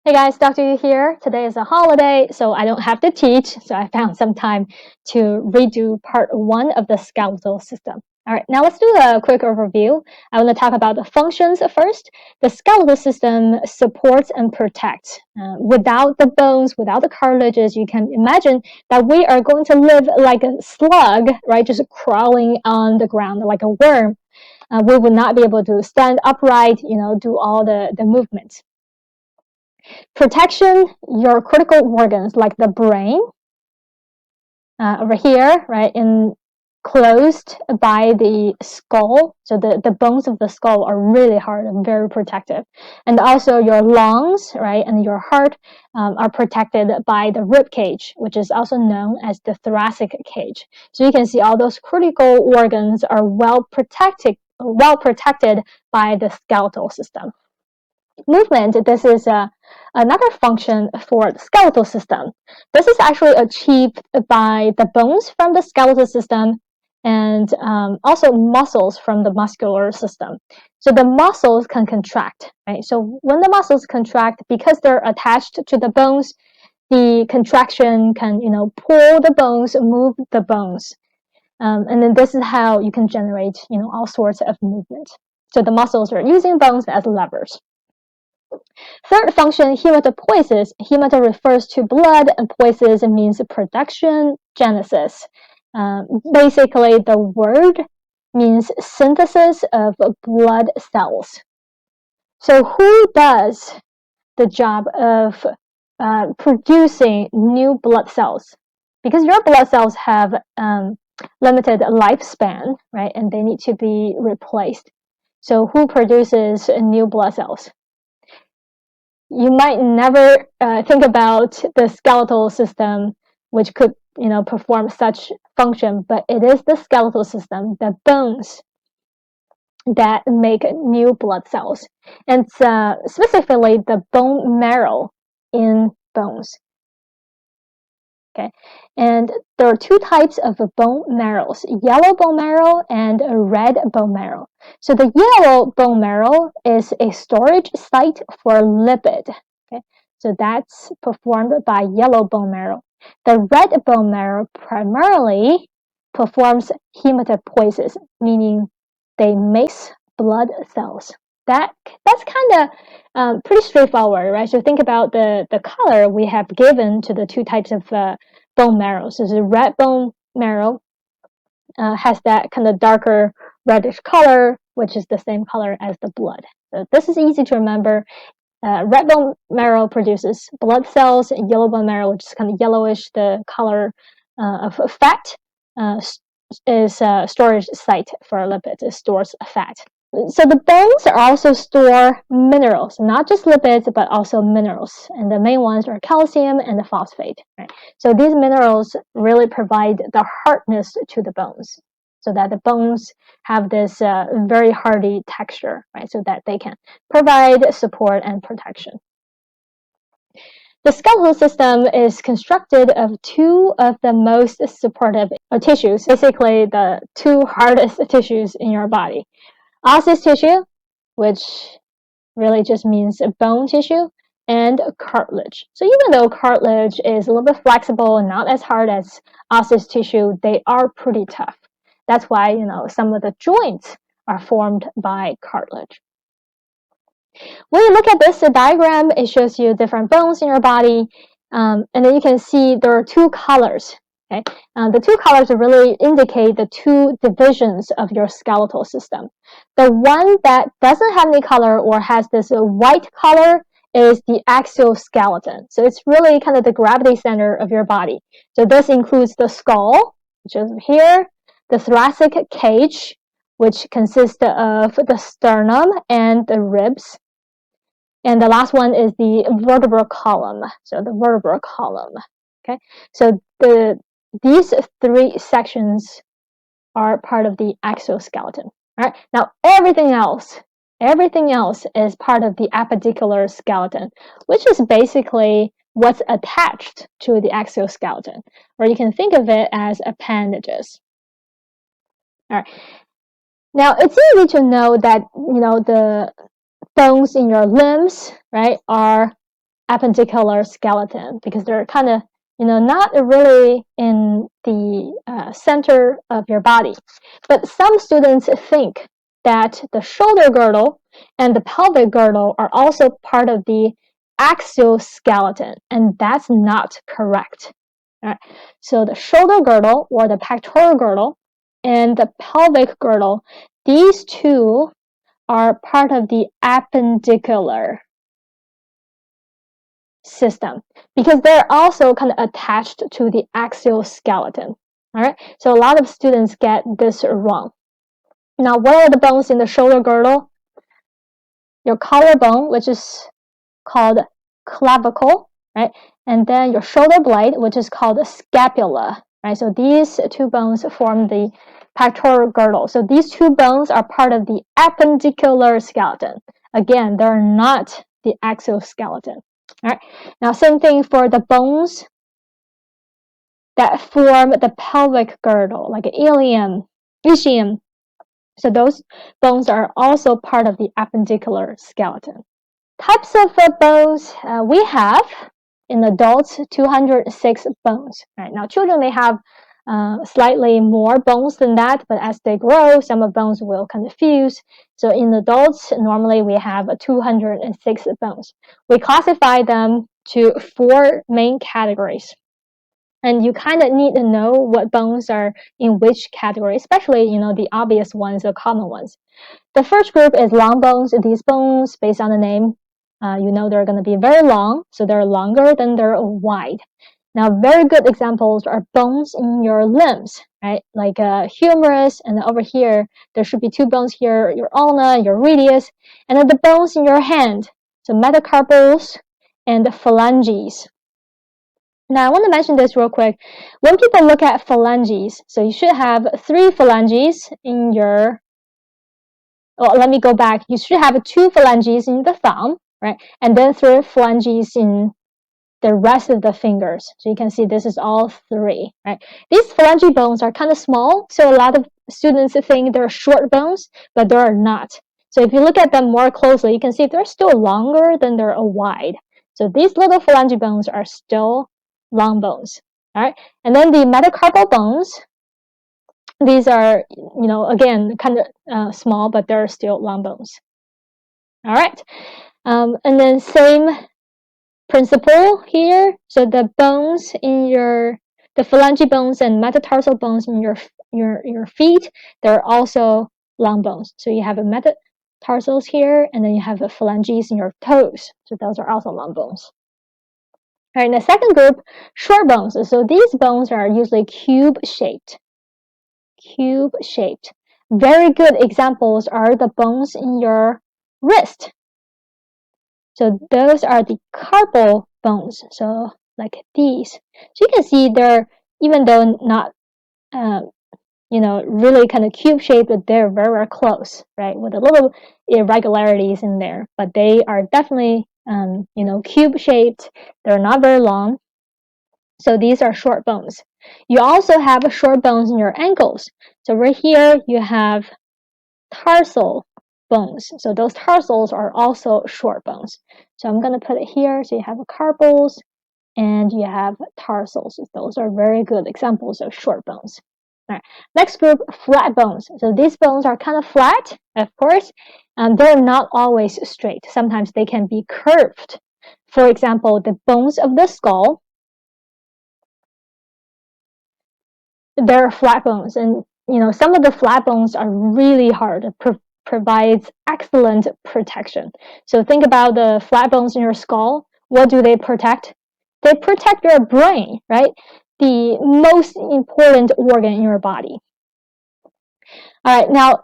Hey guys, Dr. Yu here. Today is a holiday, so I don't have to teach, so I found some time to redo part 1 of the skeletal system. All right, now let's do a quick overview. I want to talk about the functions first. The skeletal system supports and protects. Without the bones, without the cartilages, you can imagine that we are going to live like a slug, right? Just crawling on the ground like a worm. We would not be able to stand upright, do all the movements. Protection, your critical organs like the brain, over here, right, enclosed by the skull. So the bones of the skull are really hard and very protective. And also your lungs, right, and your heart are protected by the rib cage, which is also known as the thoracic cage. So you can see all those critical organs are well protected by the skeletal system. Movement, this is another function for the skeletal system. This is actually achieved by the bones from the skeletal system and also muscles from the muscular system. So the muscles can contract, right? So when the muscles contract, because they're attached to the bones, the contraction can, pull the bones, move the bones. And then this is how you can generate, all sorts of movement. So the muscles are using bones as levers. Third function, hematopoiesis. Hemato refers to blood, and poiesis means production, genesis. Basically, the word means synthesis of blood cells. So who does the job of producing new blood cells? Because your blood cells have limited lifespan, right? And they need to be replaced. So who produces new blood cells? You might never think about the skeletal system, which could, perform such function, but it is the skeletal system, the bones, that make new blood cells, and specifically the bone marrow in bones. Okay, and there are two types of bone marrows, yellow bone marrow and red bone marrow. So the yellow bone marrow is a storage site for lipid. Okay, so that's performed by yellow bone marrow. The red bone marrow primarily performs hematopoiesis, meaning they makes blood cells. That's kind of pretty straightforward, right? So think about the color we have given to the two types of bone marrow. So the red bone marrow has that kind of darker reddish color, which is the same color as the blood. So this is easy to remember. Red bone marrow produces blood cells, and yellow bone marrow, which is kind of yellowish, the color of fat, is a storage site for lipids. It stores fat. So the bones also store minerals, not just lipids, but also minerals. And the main ones are calcium and the phosphate. Right? So these minerals really provide the hardness to the bones, so that the bones have this very hardy texture, right? So that they can provide support and protection. The skeletal system is constructed of two of the most supportive tissues, basically the two hardest tissues in your body. Osseous tissue, which really just means bone tissue, and cartilage. So even though cartilage is a little bit flexible and not as hard as osseous tissue, they are pretty tough. That's why, some of the joints are formed by cartilage. When you look at this diagram, it shows you different bones in your body, and then you can see there are two colors. Okay? The two colors really indicate the two divisions of your skeletal system. The one that doesn't have any color or has this white color is the exoskeleton. So it's really kind of the gravity center of your body. So this includes the skull, which is here, the thoracic cage, which consists of the sternum and the ribs. And the last one is the vertebral column. So the vertebral column. Okay, so these three sections are part of the exoskeleton. All right. Now everything else is part of the appendicular skeleton, which is basically what's attached to the exoskeleton, or you can think of it as appendages. All right. Now it's easy to know that the bones in your limbs, right, are appendicular skeleton because they're kind of, not really in the center of your body. But some students think that the shoulder girdle and the pelvic girdle are also part of the axial skeleton, and that's not correct. All right. So the shoulder girdle or the pectoral girdle and the pelvic girdle, these two are part of the appendicular system because they're also kind of attached to the axial skeleton. All right. So a lot of students get this wrong. Now, what are the bones in the shoulder girdle? Your collarbone, which is called clavicle, right? And then your shoulder blade, which is called scapula, right? So these two bones form the pectoral girdle. So these two bones are part of the appendicular skeleton. Again, they're not the axial skeleton. All right. Now, same thing for the bones that form the pelvic girdle, like ilium, ischium. So those bones are also part of the appendicular skeleton. Types of bones we have in adults, 206 bones. Right now, children may have slightly more bones than that, but as they grow, some of bones will kind of fuse. So in adults, normally we have 206 bones. We classify them to 4 main categories. And you kind of need to know what bones are in which category, especially, the obvious ones, the common ones. The first group is long bones. These bones, based on the name, they're going to be very long, so they're longer than they're wide. Now, very good examples are bones in your limbs, right? Like humerus, and over here, there should be 2 bones here, your ulna, your radius, and then the bones in your hand, so metacarpals and the phalanges. Now, I want to mention this real quick. When people look at phalanges, so you should have 3 phalanges in your, let me go back. You should have 2 phalanges in the thumb, right? And then 3 phalanges in the rest of the fingers. So you can see this is all 3, right? These phalange bones are kind of small, so a lot of students think they're short bones, but they're not. So if you look at them more closely, you can see they're still longer than they're wide. So these little phalange bones are still long bones, all right? And then the metacarpal bones, these are, again, kind of small, but they're still long bones. All right. And then same principle here. So the bones in the phalange bones and metatarsal bones in your feet, they're also long bones. So you have a metatarsals here, and then you have the phalanges in your toes. So those are also long bones. All right, in the second group, short bones. So these bones are usually cube-shaped. Cube-shaped. Very good examples are the bones in your wrist. So those are the carpal bones. So like these. So you can see they're, even though not, really kind of cube-shaped, but they're very, very close, right? With a little irregularities in there, but they are definitely, cube-shaped. They're not very long. So these are short bones. You also have short bones in your ankles. So right here you have tarsal bones. So those tarsals are also short bones. So I'm going to put it here. So you have carpals and you have tarsals. Those are very good examples of short bones. All right. Next group, flat bones. So these bones are kind of flat, of course. They're not always straight. Sometimes they can be curved. For example, the bones of the skull, they're flat bones, and some of the flat bones are really hard. It provides excellent protection. So think about the flat bones in your skull. What do they protect? They protect your brain, right? The most important organ in your body. All right, now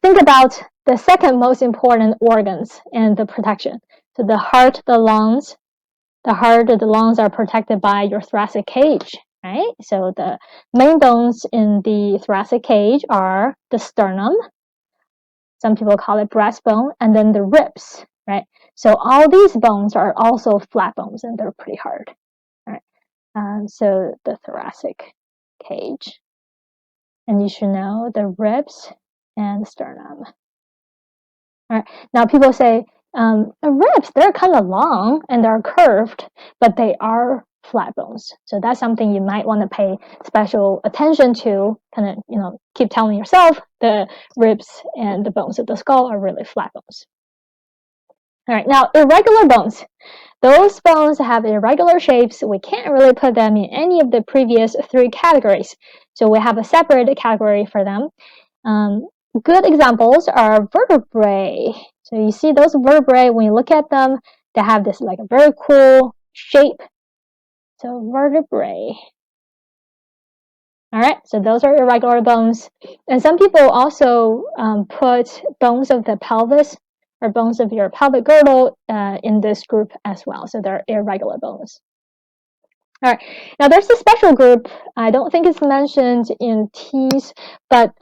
think about the second most important organs and the protection. So the heart, the lungs. The heart, the lungs are protected by your thoracic cage. Right? So the main bones in the thoracic cage are the sternum. Some people call it breastbone, and then the ribs, right? So all these bones are also flat bones, and they're pretty hard. Right? So the thoracic cage, and you should know the ribs and the sternum. All right. Now people say, Ribs, they're kind of long and they're curved, but they are flat bones. So that's something you might want to pay special attention to. Kind of, keep telling yourself the ribs and the bones of the skull are really flat bones. All right, now irregular bones. Those bones have irregular shapes. We can't really put them in any of the previous 3 categories. So we have a separate category for them. Good examples are vertebrae. So you see those vertebrae, when you look at them, they have this like a very cool shape. So vertebrae. All right, so those are irregular bones. And some people also put bones of the pelvis or bones of your pelvic girdle in this group as well. So they're irregular bones. All right, now there's a special group. I don't think it's mentioned in TEAS, but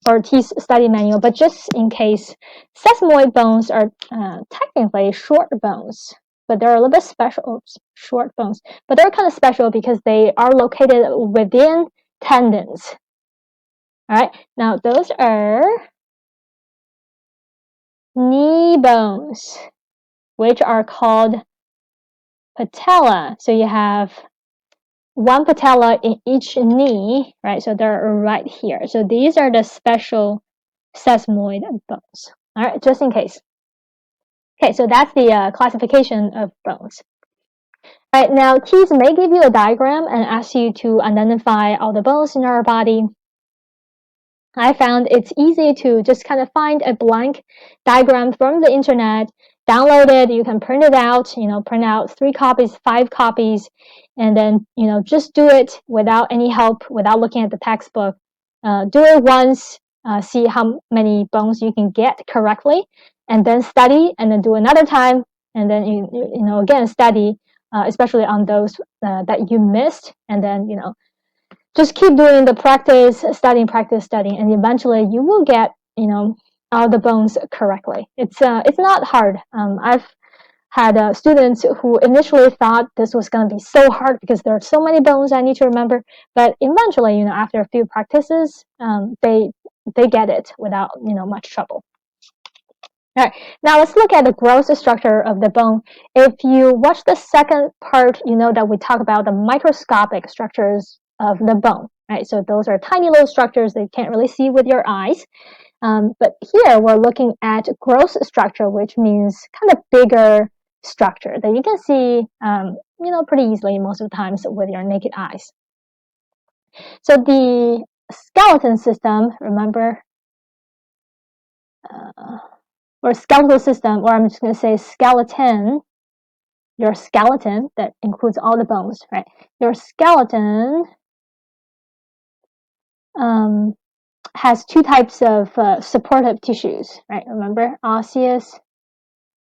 or TEAS study manual, but just in case, sesamoid bones are technically short bones, but they're a little bit special. Short bones, but they're kind of special because they are located within tendons. All right, now those are knee bones, which are called patella. So you have one patella in each knee, right? So they're right here. So these are the special sesamoid bones. All right, just in case. Okay, so that's the classification of bones. All right, now TEAS may give you a diagram and ask you to identify all the bones in our body. I found it's easy to just kind of find a blank diagram from the internet, download it, you can print it out, print out 3 copies, 5 copies, and then, just do it without any help, without looking at the textbook. Do it once, see how many bones you can get correctly, and then study, and then do another time, and then, again, study, especially on those that you missed, and then, just keep doing the practice, studying, and eventually you will get, all the bones correctly. It's not hard. I've had students who initially thought this was going to be so hard because there are so many bones I need to remember, but eventually, after a few practices, they get it without, much trouble. All right, now let's look at the gross structure of the bone. If you watch the second part, you know that we talk about the microscopic structures of the bone, right? So those are tiny little structures that you can't really see with your eyes. But here we're looking at gross structure, which means kind of bigger structure that you can see, pretty easily most of the times with your naked eyes. So the skeleton system, remember, or skeletal system, or I'm just going to say skeleton, your skeleton that includes all the bones, right? Your skeleton has 2 types of supportive tissues, right? Remember, osseous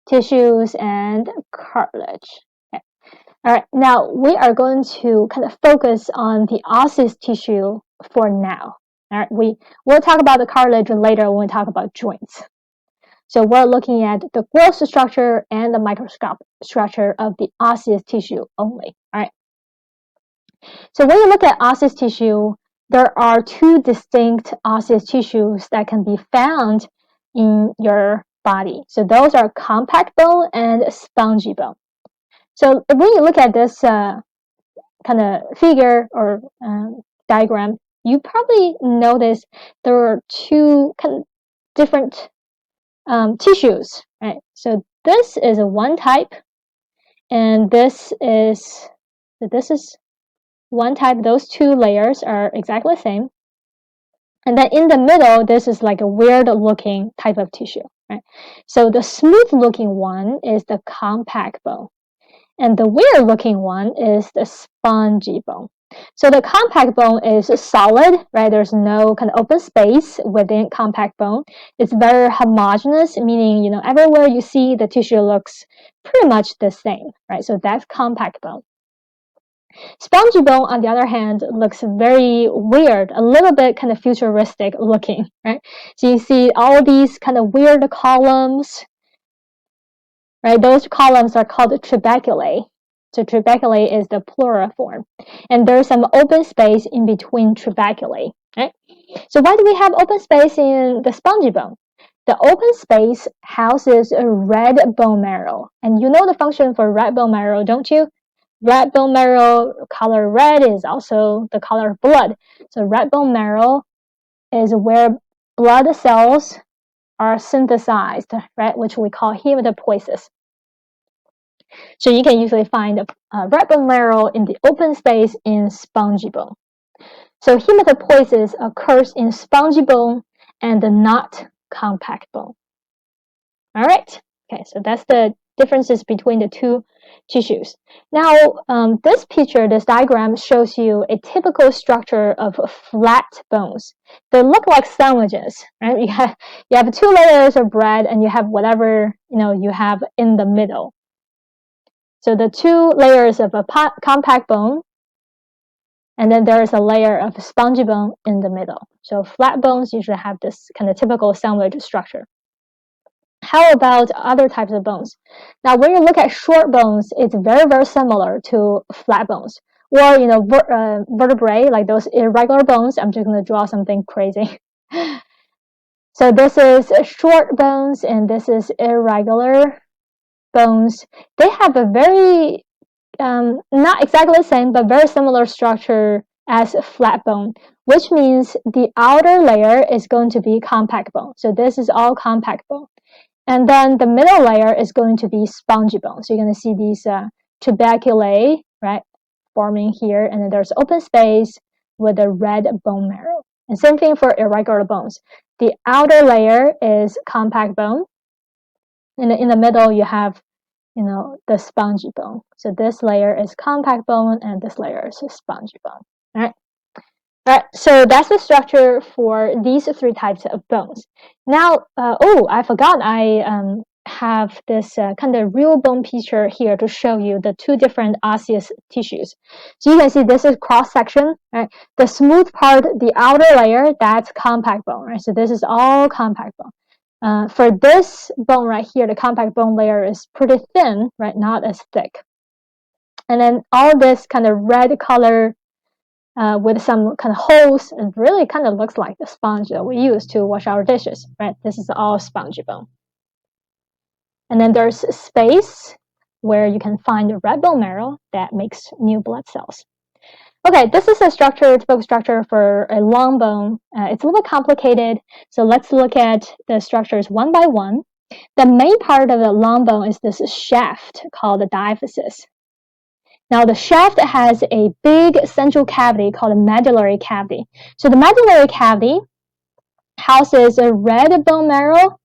tissues and cartilage. Okay. All right, now we are going to kind of focus on the osseous tissue for now. All right, we'll talk about the cartilage later when we talk about joints. So we're looking at the gross structure and the microscopic structure of the osseous tissue only. All right. So when you look at osseous tissue, there are 2 distinct osseous tissues that can be found in your body. So those are compact bone and spongy bone. So when you look at this kind of figure or diagram, you probably notice there are 2 kind of different tissues, right? So this is one type, and this is one type. Those 2 layers are exactly the same. And then in the middle, this is like a weird looking type of tissue, right? So the smooth looking one is the compact bone. And the weird looking one is the spongy bone. So the compact bone is solid, right? There's no kind of open space within compact bone. It's very homogeneous, meaning, everywhere you see the tissue looks pretty much the same, right? So that's compact bone. Spongy bone, on the other hand, looks very weird, a little bit kind of futuristic looking, right? So you see all these kind of weird columns, right? Those columns are called trabeculae. So trabeculae is the plural form. And there's some open space in between trabeculae, right? So why do we have open space in the spongy bone? The open space houses a red bone marrow. And you know the function for red bone marrow, don't you? Red bone marrow, color red, is also the color of blood. So red bone marrow is where blood cells are synthesized, right, which we call hematopoiesis. So you can usually find red bone marrow in the open space in spongy bone. So hematopoiesis occurs in spongy bone and not compact bone. All right. Okay, so that's the differences between the two tissues. Now, this picture, this diagram shows you a typical structure of flat bones. They look like sandwiches, right? You have 2 layers of bread, and you have whatever you have in the middle. So the 2 layers of a compact bone, and then there is a layer of spongy bone in the middle. So flat bones usually have this kind of typical sandwich structure. How about other types of bones? Now, when you look at short bones, it's very, very similar to flat bones. Or, vertebrae, like those irregular bones. I'm just going to draw something crazy. So this is short bones, and this is irregular bones. They have a very, not exactly the same, but very similar structure as flat bone, which means the outer layer is going to be compact bone. So this is all compact bone. And then the middle layer is going to be spongy bone. So you're going to see these tuberculae, right, forming here. And then there's open space with a red bone marrow. And same thing for irregular bones. The outer layer is compact bone. And in the middle, you have, the spongy bone. So this layer is compact bone, and this layer is spongy bone. All right. All right, so that's the structure for these 3 types of bones. Now, I forgot I have this kind of real bone picture here to show you the 2 different osseous tissues. So you can see this is cross-section, right? The smooth part, the outer layer, that's compact bone, right? So this is all compact bone. For this bone right here, the compact bone layer is pretty thin, right? Not as thick. And then all this kind of red color with some kind of holes, and really kind of looks like the sponge that we use to wash our dishes, right? This is all spongy bone. And then there's space where you can find the red bone marrow that makes new blood cells. Okay, this is a typical structure for a long bone. It's a little bit complicated, so let's look at the structures one by one. The main part of the long bone is this shaft called the diaphysis. Now, the shaft has a big central cavity called the medullary cavity. So the medullary cavity houses a red bone marrow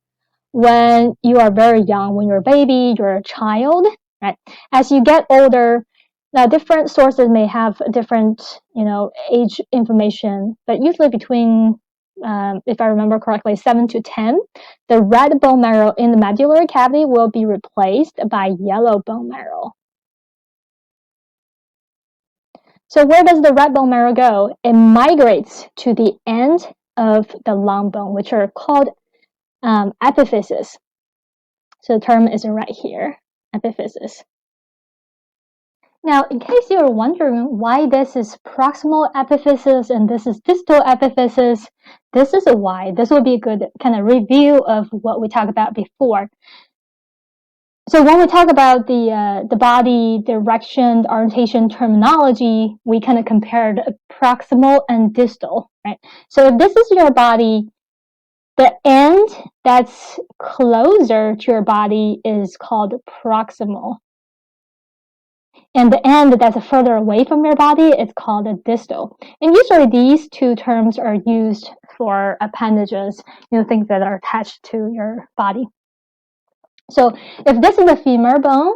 when you are very young, when you're a baby, you're a child, right? As you get older, now different sources may have different, age information, but usually between, if I remember correctly, 7 to 10, the red bone marrow in the medullary cavity will be replaced by yellow bone marrow. So where does the red bone marrow go? It migrates to the end of the long bone, which are called epiphyses. So the term is right here, epiphyses. Now, in case you're wondering why this is proximal epiphysis and this is distal epiphysis, this is why. This will be a good kind of review of what we talked about before. So when we talk about the body direction, orientation terminology, we kind of compared proximal and distal, right? So if this is your body, the end that's closer to your body is called proximal. And the end that's further away from your body is called a distal. And usually these 2 terms are used for appendages, things that are attached to your body. So if this is a femur bone,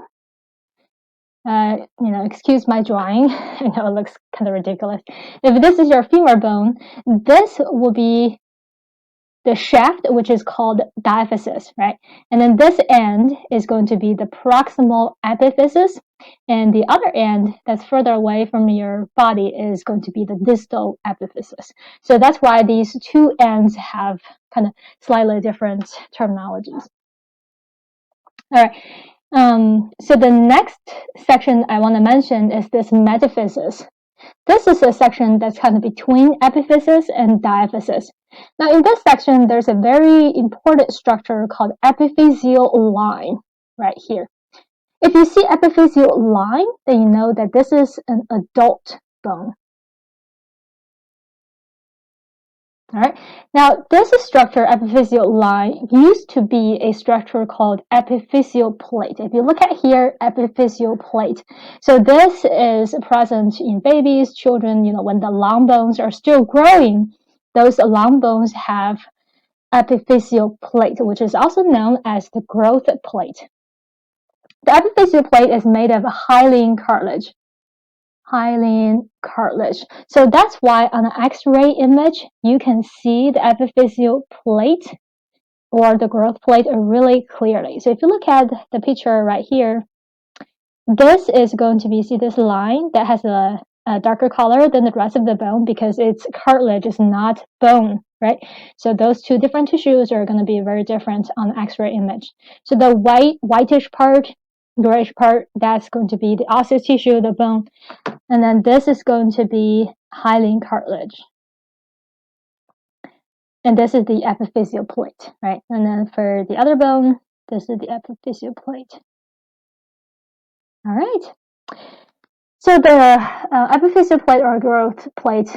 excuse my drawing. I know it looks kind of ridiculous. If this is your femur bone, this will be the shaft, which is called diaphysis, right? And then this end is going to be the proximal epiphysis, and the other end that's further away from your body is going to be the distal epiphysis. So that's why these 2 ends have kind of slightly different terminologies. All right. So the next section I want to mention is this metaphysis. This is a section that's kind of between epiphysis and diaphysis. Now, in this section, there's a very important structure called epiphyseal line right here. If you see epiphyseal line, then you know that this is an adult bone. All right. Now, this structure, epiphyseal line, used to be a structure called epiphyseal plate. If you look at here, epiphyseal plate. So this is present in babies, children, when the long bones are still growing, those long bones have epiphyseal plate, which is also known as the growth plate. The epiphyseal plate is made of hyaline cartilage. Hyaline cartilage. So that's why on an X-ray image, you can see the epiphyseal plate or the growth plate really clearly. So if you look at the picture right here, this is going to be, see this line that has a darker color than the rest of the bone because it's cartilage, is not bone, right? So those two different tissues are going to be very different on the X-ray image. So the whitish part, grayish part, that's going to be the osseous tissue, the bone. And then this is going to be hyaline cartilage. And this is the epiphyseal plate, right? And then for the other bone, this is the epiphyseal plate. All right. So the epiphyseal plate or growth plate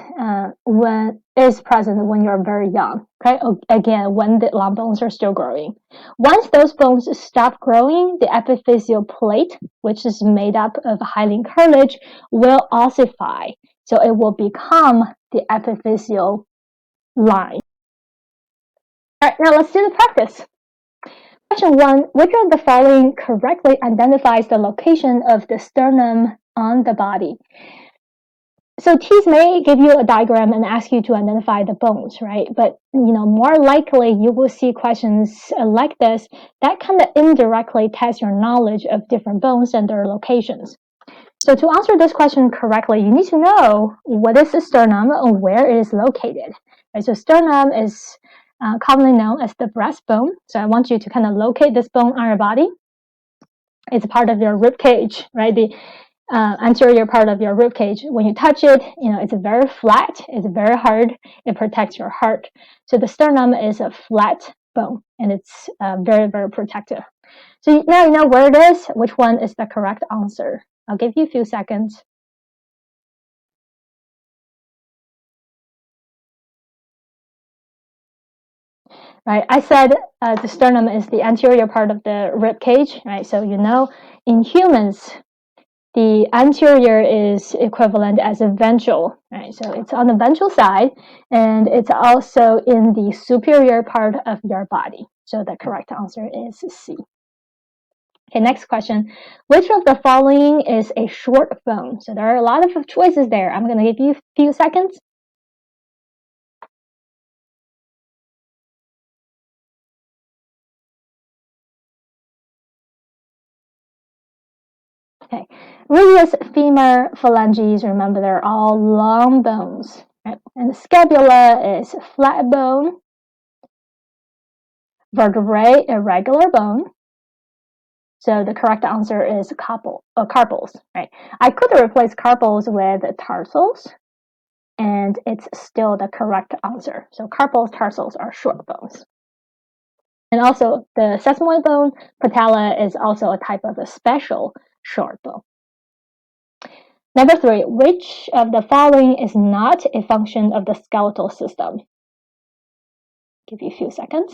is present when you're very young, okay? Again, when the long bones are still growing. Once those bones stop growing, the epiphyseal plate, which is made up of hyaline cartilage, will ossify. So it will become the epiphyseal line. All right, now let's do the practice. Question 1, which of the following correctly identifies the location of the sternum on the body? So TEAS may give you a diagram and ask you to identify the bones, right? But more likely you will see questions like this that kind of indirectly test your knowledge of different bones and their locations. So to answer this question correctly, you need to know what is the sternum and where it is located. Right? So sternum is commonly known as the breastbone. So I want you to kind of locate this bone on your body. It's part of your rib cage, right? The anterior part of your rib cage. When you touch it, it's very flat, it's very hard, it protects your heart. So the sternum is a flat bone and it's very, very protective. So now you know where it is, which one is the correct answer. I'll give you a few seconds. Right, I said the sternum is the anterior part of the rib cage, right? So in humans, the anterior is equivalent as a ventral, right? So it's on the ventral side, and it's also in the superior part of your body. So the correct answer is C. Okay, next question. Which of the following is a short bone? So there are a lot of choices there. I'm going to give you a few seconds. Okay, radius, femur, phalanges, remember they're all long bones. Right? And the scapula is flat bone. Vertebrae, irregular bone. So the correct answer is carpals, right? I could replace carpals with tarsals, and it's still the correct answer. So carpals, tarsals are short bones. And also the sesamoid bone, patella, is also a type of a special short bone. Number 3, which of the following is not a function of the skeletal system? Give you a few seconds.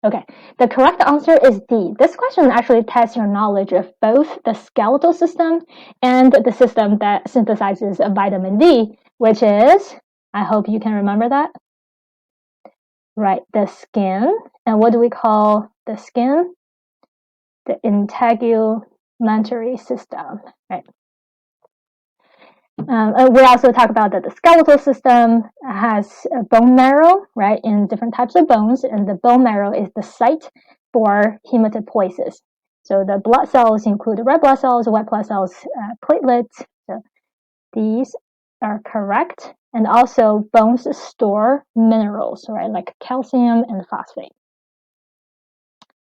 Okay, the correct answer is D. This question actually tests your knowledge of both the skeletal system and the system that synthesizes vitamin D, which is, I hope you can remember that. Right, the skin. And what do we call the skin? The integumentary system, right? We also talk about that the skeletal system has a bone marrow, right, in different types of bones, and the bone marrow is the site for hematopoiesis. So the blood cells include red blood cells, white blood cells, platelets. So these are correct. And also bones store minerals, right, like calcium and phosphate.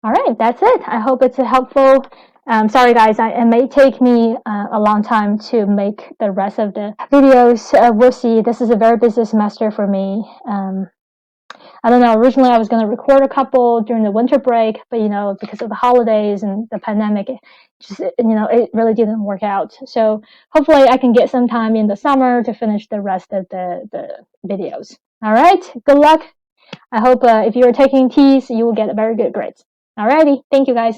All right, that's it. I hope it's helpful. Sorry guys, it may take me a long time to make the rest of the videos. We'll see. This is a very busy semester for me. I don't know, originally I was going to record a couple during the winter break, but because of the holidays and the pandemic, it really didn't work out. So hopefully I can get some time in the summer to finish the rest of the videos. All right, good luck. I hope if you're taking TEAS, you will get very good grades. Alrighty, thank you guys.